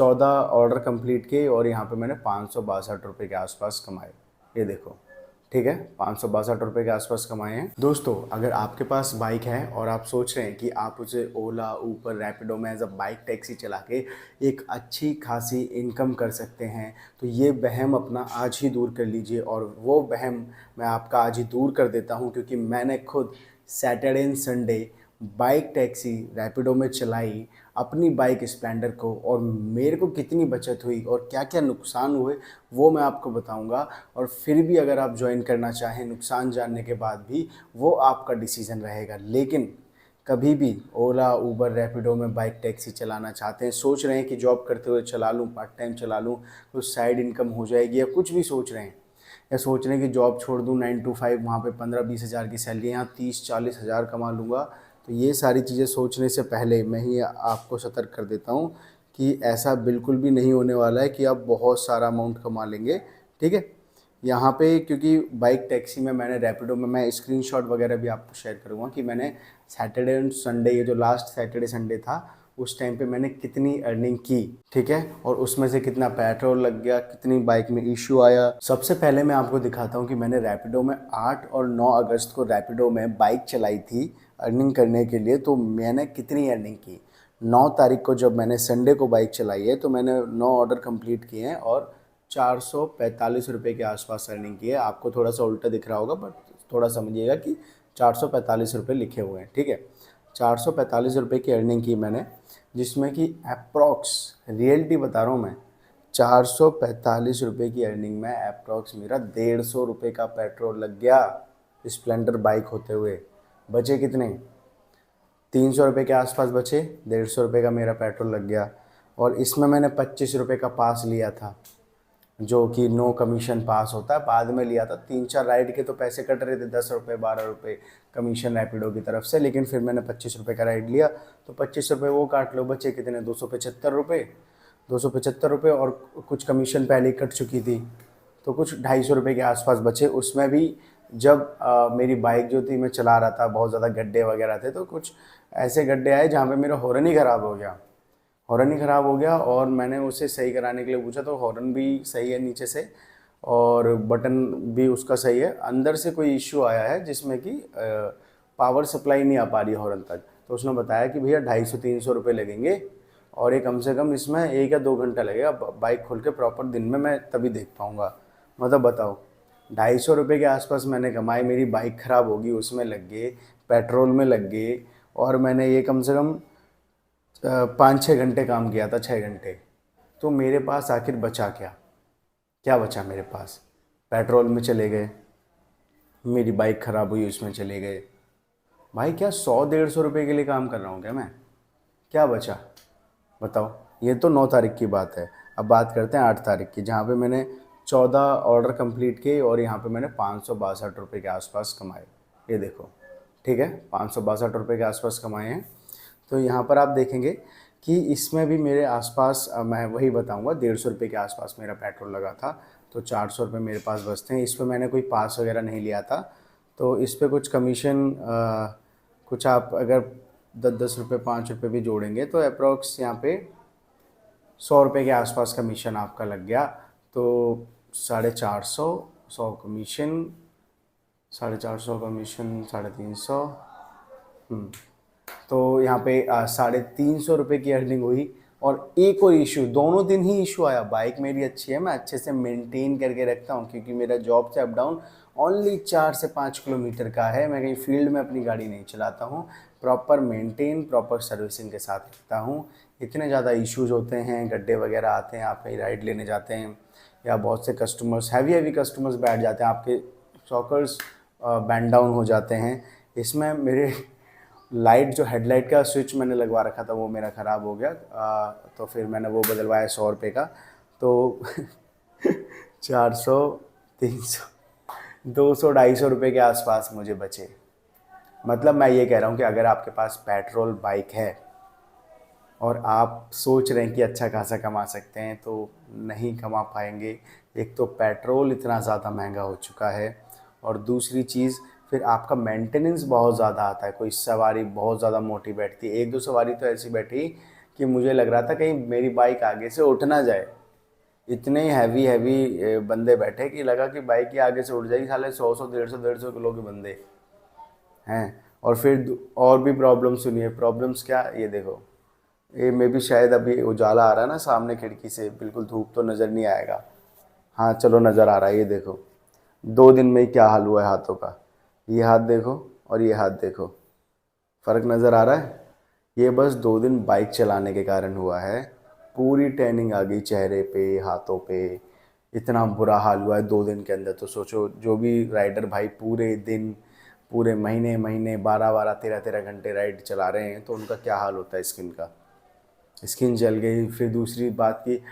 14 order complete किए और यहाँ पे मैंने 562 रुपये के आसपास कमाए। ये देखो, ठीक है, 562 रुपये के आसपास कमाए हैं। दोस्तों, अगर आपके पास बाइक है और आप सोच रहे हैं कि आप उसे ओला, ऊबर, रैपिडो में एज अ बाइक टैक्सी चला के एक अच्छी खासी इनकम कर सकते हैं, तो ये वहम अपना आज ही दूर कर लीजिए। और वो वहम मैं आपका आज ही दूर कर देता हूँ, क्योंकि मैंने खुद Saturday and Sunday bike taxi Rapido में चलाई अपनी बाइक स्प्लेंडर को, और मेरे को कितनी बचत हुई और क्या क्या नुकसान हुए वो मैं आपको बताऊंगा। और फिर भी अगर आप ज्वाइन करना चाहें नुकसान जानने के बाद भी, वो आपका डिसीज़न रहेगा। लेकिन कभी भी ओला, ऊबर, रैपिडो में बाइक टैक्सी चलाना चाहते हैं, सोच रहे हैं कि जॉब करते हुए चला लूँ, पार्ट टाइम चला लूँ, कुछ साइड इनकम हो जाएगी, या कुछ भी सोच रहे हैं, या सोच रहे हैं कि जॉब छोड़ दूँ 9 to 5, वहाँ पे 15-20 हज़ार की सैलरी, यहाँ 30-40 हज़ार कमा लूँगा, तो ये सारी चीज़ें सोचने से पहले मैं ही आपको सतर्क कर देता हूँ कि ऐसा बिल्कुल भी नहीं होने वाला है कि आप बहुत सारा अमाउंट कमा लेंगे। ठीक है, यहाँ पे क्योंकि बाइक टैक्सी में मैंने, रैपिडो में मैं स्क्रीनशॉट वगैरह भी आपको शेयर करूँगा कि मैंने सैटरडे एंड संडे, ये जो लास्ट सैटरडे संडे था, उस टाइम पे मैंने कितनी अर्निंग की, ठीक है, और उसमें से कितना पेट्रोल लग गया, कितनी बाइक में इशू आया। सबसे पहले मैं आपको दिखाता हूँ कि मैंने रैपिडो में 8 और 9 अगस्त को रैपिडो में बाइक चलाई थी अर्निंग करने के लिए, तो मैंने कितनी अर्निंग की। 9 तारीख को जब मैंने संडे को बाइक चलाई है, तो मैंने 9 ऑर्डर कंप्लीट किए हैं और 445 रुपये के आसपास अर्निंग की है। आपको थोड़ा सा उल्टा दिख रहा होगा, बट थोड़ा समझिएगा कि 445 रुपये लिखे हुए हैं, ठीक है। 445 रुपये की अर्निंग की मैंने, जिसमें कि अप्रॉक्स, रियलिटी बता रहा हूँ मैं, 445 रुपये की अर्निंग में अप्रॉक्स मेरा 150 रुपये का पेट्रोल लग गया स्प्लेंडर बाइक होते हुए। बचे कितने, 300 रुपये के आसपास बचे, 150 रुपये का मेरा पेट्रोल लग गया। और इसमें मैंने 25 रुपये का पास लिया था, जो कि नो कमीशन पास होता है, बाद में लिया था। 3-4 राइड के तो पैसे कट रहे थे, 10 रुपये 12 रुपये कमीशन रैपिडो की तरफ से, लेकिन फिर मैंने 25 रुपये का राइड लिया, तो 25 रुपये वो काट लो, बचे कितने, 275 रुपये। 275 रुपये, और कुछ कमीशन पहले ही कट चुकी थी, तो कुछ 250 रुपये के आसपास बचे। उसमें भी जब मेरी बाइक जो थी मैं चला रहा था, बहुत ज़्यादा गड्ढे वगैरह थे, तो कुछ ऐसे गड्ढे आए जहाँ पे मेरा हॉर्न ही ख़राब हो गया। हॉर्न ही ख़राब हो गया, और मैंने उसे सही कराने के लिए पूछा, तो हॉर्न भी सही है नीचे से, और बटन भी उसका सही है, अंदर से कोई इश्यू आया है जिसमें कि पावर सप्लाई नहीं आ पा रही हॉर्न तक। तो उसने बताया कि भैया 250-300 रुपये लगेंगे, और ये कम से कम इसमें 1 या 2 घंटा लगेगा, बाइक खोल के प्रॉपर दिन में मैं तभी देख पाऊँगा। मतलब बताओ, 250 रुपये के आसपास मैंने कमाए, मेरी बाइक ख़राब होगी, उसमें लग गए, पेट्रोल में लग गए, और मैंने ये कम से कम 5-6 घंटे काम किया था, 6 घंटे। तो मेरे पास आखिर बचा क्या, क्या बचा मेरे पास, पेट्रोल में चले गए, मेरी बाइक ख़राब हुई उसमें चले गए। भाई क्या 100-150 रुपये के लिए काम कर रहा हूँ क्या मैं, क्या बचा बताओ। ये तो 9 तारीख की बात है। अब बात करते हैं 8 तारीख की, जहाँ पे मैंने 14 ऑर्डर कंप्लीट किए और यहाँ पे मैंने 562 रुपये के आसपास कमाए। ये देखो, ठीक है, 562 रुपये के आसपास कमाए हैं। तो यहाँ पर आप देखेंगे कि इसमें भी मेरे आसपास, मैं वही बताऊँगा, 150 रुपये के आसपास मेरा पेट्रोल लगा था, तो 400 रुपये मेरे पास बचते हैं। इस पर मैंने कोई पास वगैरह नहीं लिया था, तो इस पर कुछ कमीशन, कुछ आप अगर 10-10 रुपये 5 रुपये भी जोड़ेंगे, तो अप्रॉक्स यहाँ पे 100 रुपये के आसपास कमीशन आपका लग गया। तो 450, 100 कमीशन, 450 कमीशन, 350, तो यहाँ पे 350 रुपये की अर्निंग हुई। और एक और इशू, दोनों दिन ही इशू आया। बाइक मेरी अच्छी है, मैं अच्छे से मेंटेन करके रखता हूँ, क्योंकि मेरा जॉब से अप डाउन ओनली 4 से 5 किलोमीटर का है। मैं कहीं फील्ड में अपनी गाड़ी नहीं चलाता हूँ, प्रॉपर मेंटेन, प्रॉपर सर्विसिंग के साथ रखता हूँ। इतने ज़्यादा इश्यूज होते हैं, गड्ढे वगैरह आते हैं, आप कहीं राइड लेने जाते हैं, या बहुत से कस्टमर्स, हैवी कस्टमर्स बैठ जाते हैं, आपके शॉकर्स बैंड डाउन हो जाते हैं। इसमें मेरे लाइट, जो हेडलाइट का स्विच मैंने लगवा रखा था, वो मेरा ख़राब हो गया, तो फिर मैंने वो बदलवाया 100 रुपये का, तो 400, 300, 200, 250 रुपये के आसपास मुझे बचे। मतलब मैं ये कह रहा हूँ कि अगर आपके पास पेट्रोल बाइक है और आप सोच रहे हैं कि अच्छा खासा कमा सकते हैं, तो नहीं कमा पाएंगे। एक तो पेट्रोल इतना ज़्यादा महंगा हो चुका है, और दूसरी चीज़ फिर आपका मेंटेनेंस बहुत ज़्यादा आता है। कोई सवारी बहुत ज़्यादा मोटी बैठती है, 1-2 सवारी तो ऐसी बैठी कि मुझे लग रहा था कहीं मेरी बाइक आगे से उठ ना जाए। इतने हैवी हैवी बंदे बैठे कि लगा कि बाइक ही आगे से उठ जाएगी। साले 100 150 किलो के बंदे हैं। और फिर और भी प्रॉब्लम सुनिए। प्रॉब्लम्स क्या, ये देखो, ये में भी शायद अभी उजाला आ रहा है ना सामने खिड़की से, बिल्कुल धूप तो नज़र नहीं आएगा। हाँ चलो नज़र आ रहा है। ये देखो 2 दिन में ही क्या हाल हुआ है हाथों का। ये हाथ देखो और ये हाथ देखो, फ़र्क नज़र आ रहा है। ये बस 2 दिन बाइक चलाने के कारण हुआ है। पूरी टैनिंग आ गई चेहरे पे, हाथों पे, इतना बुरा हाल हुआ है 2 दिन के अंदर। तो सोचो जो भी राइडर भाई पूरे दिन, पूरे महीने महीने 12 12 13 13 घंटे राइड चला रहे हैं तो उनका क्या हाल होता है स्किन का। स्किन जल गई। फिर दूसरी बात की,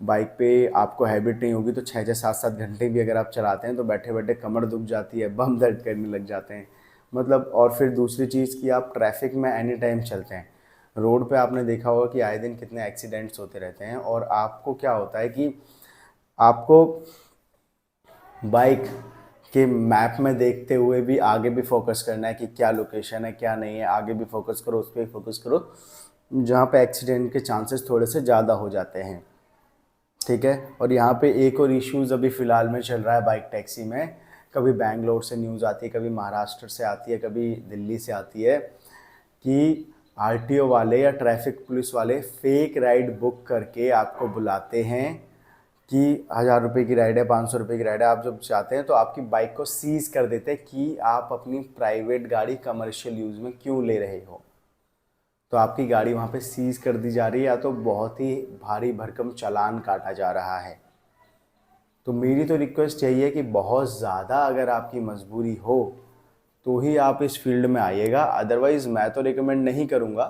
बाइक पे आपको हैबिट नहीं होगी तो 6 6 7 7 घंटे भी अगर आप चलाते हैं तो बैठे बैठे कमर दुख जाती है, बम दर्द करने लग जाते हैं मतलब। और फिर दूसरी चीज़ कि आप ट्रैफिक में एनी टाइम चलते हैं, रोड पे आपने देखा होगा कि आए दिन कितने एक्सीडेंट्स होते रहते हैं। और आपको क्या होता है कि आपको बाइक के मैप में देखते हुए भी आगे भी फोकस करना है कि क्या लोकेशन है क्या नहीं है। आगे भी फोकस करो, उस पर फोकस करो जहाँ पे एक्सीडेंट के चांसेस थोड़े से ज़्यादा हो जाते हैं, ठीक है। और यहाँ पे एक और इश्यूज़ अभी फ़िलहाल में चल रहा है बाइक टैक्सी में। कभी बैंगलोर से न्यूज़ आती है, कभी महाराष्ट्र से आती है, कभी दिल्ली से आती है कि आरटीओ वाले या ट्रैफिक पुलिस वाले फेक राइड बुक करके आपको बुलाते हैं कि 1000 रुपये की राइड है, 500 रुपये की राइड है। आप जब चाहते हैं तो आपकी बाइक को सीज़ कर देते हैं कि आप अपनी प्राइवेट गाड़ी कमर्शियल यूज़ में क्यों ले रहे हो। तो आपकी गाड़ी वहाँ पे सीज़ कर दी जा रही है या तो बहुत ही भारी भरकम चालान काटा जा रहा है। तो मेरी तो रिक्वेस्ट यही है कि बहुत ज़्यादा अगर आपकी मजबूरी हो तो ही आप इस फील्ड में आइएगा। अदरवाइज़ मैं तो रिकमेंड नहीं करूँगा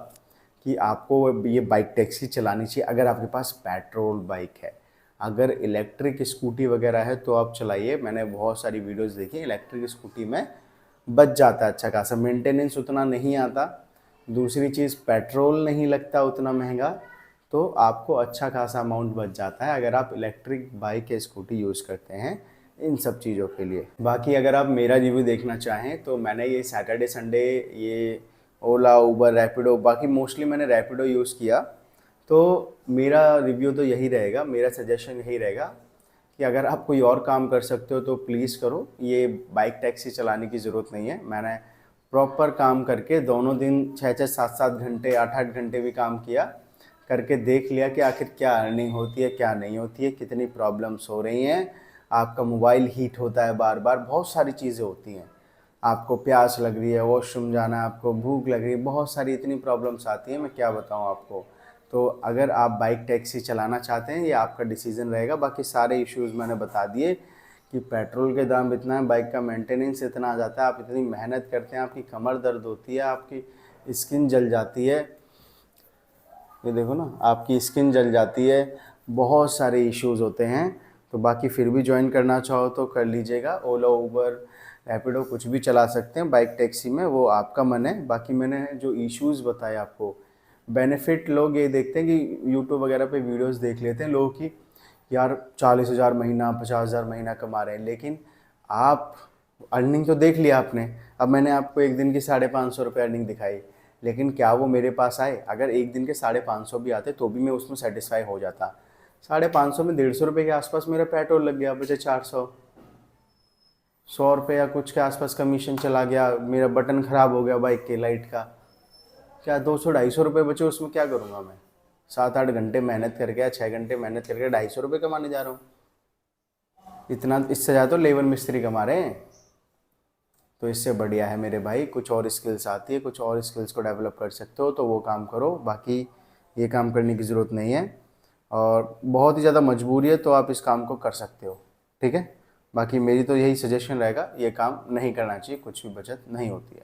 कि आपको ये बाइक टैक्सी चलानी चाहिए अगर आपके पास पेट्रोल बाइक है। अगर इलेक्ट्रिक स्कूटी वगैरह है तो आप चलाइए। मैंने बहुत सारी वीडियोस देखी, इलेक्ट्रिक स्कूटी में बच जाता है अच्छा खासा, मेंटेनेंस उतना नहीं आता। दूसरी चीज़ पेट्रोल नहीं लगता उतना महंगा, तो आपको अच्छा खासा अमाउंट बच जाता है अगर आप इलेक्ट्रिक बाइक या स्कूटी यूज़ करते हैं इन सब चीज़ों के लिए। बाकी अगर आप मेरा रिव्यू देखना चाहें तो मैंने ये सैटरडे संडे ये ओला उबर रैपिडो, बाकी मोस्टली मैंने रैपिडो यूज़ किया। तो मेरा रिव्यू तो यही रहेगा, मेरा सजेशन यही रहेगा कि अगर आप कोई और काम कर सकते हो तो प्लीज़ करो। ये बाइक टैक्सी चलाने की ज़रूरत नहीं है। मैंने प्रॉपर काम करके दोनों दिन 6 6 7 7 घंटे 8 8 घंटे भी काम किया, करके देख लिया कि आखिर क्या अर्निंग होती है क्या नहीं होती है, कितनी प्रॉब्लम्स हो रही हैं। आपका मोबाइल हीट होता है बार बार, बहुत सारी चीज़ें होती हैं। आपको प्यास लग रही है, वॉशरूम जाना है, आपको भूख लग रही है, बहुत सारी इतनी प्रॉब्लम्स आती हैं, मैं क्या बताऊं आपको। तो अगर आप बाइक टैक्सी चलाना चाहते हैं ये आपका डिसीज़न रहेगा। बाकी सारे इश्यूज़ मैंने बता दिए कि पेट्रोल के दाम इतना है, बाइक का मेंटेनेंस इतना आ जाता है, आप इतनी मेहनत करते हैं, आपकी कमर दर्द होती है, आपकी स्किन जल जाती है, ये देखो ना आपकी स्किन जल जाती है, बहुत सारे इश्यूज़ होते हैं। तो बाकी फिर भी ज्वाइन करना चाहो तो कर लीजिएगा। ओला उबर रैपिडो कुछ भी चला सकते हैं बाइक टैक्सी में, वो आपका मन है। बाकी मैंने जो इश्यूज़ बताए आपको, बेनिफिट लोग ये देखते हैं कि यूट्यूब वगैरह पे वीडियोस देख लेते हैं लोगों की, यार 40,000 महीना 50,000 महीना कमा रहे हैं, लेकिन आप अर्निंग तो देख लिया आपने। अब मैंने आपको एक दिन की 550 रुपये अर्निंग दिखाई, लेकिन क्या वो मेरे पास आए? अगर एक दिन के 550 भी आते तो भी मैं उसमें सेटिस्फाई हो जाता। 550 में 150 रुपये के आसपास मेरा पेट्रोल लग गया, बचे 400। 100 रुपये या कुछ के आसपास कमीशन चला गया, मेरा बटन ख़राब हो गया बाइक के लाइट का, क्या 200 250 रुपये बचे, उसमें क्या करूँगा मैं? 7 8 घंटे मेहनत करके या 6 घंटे मेहनत करके 250 रुपये कमाने जा रहा हूँ। इतना इससे ज़्यादा तो लेबर मिस्त्री कमा रहे हैं। तो इससे बढ़िया है मेरे भाई कुछ और स्किल्स आती है, कुछ और स्किल्स को डेवलप कर सकते हो तो वो काम करो। बाकी ये काम करने की ज़रूरत नहीं है, और बहुत ही ज़्यादा मजबूरी है तो आप इस काम को कर सकते हो, ठीक है। बाकी मेरी तो यही सजेशन रहेगा, ये काम नहीं करना चाहिए, कुछ भी बचत नहीं होती है।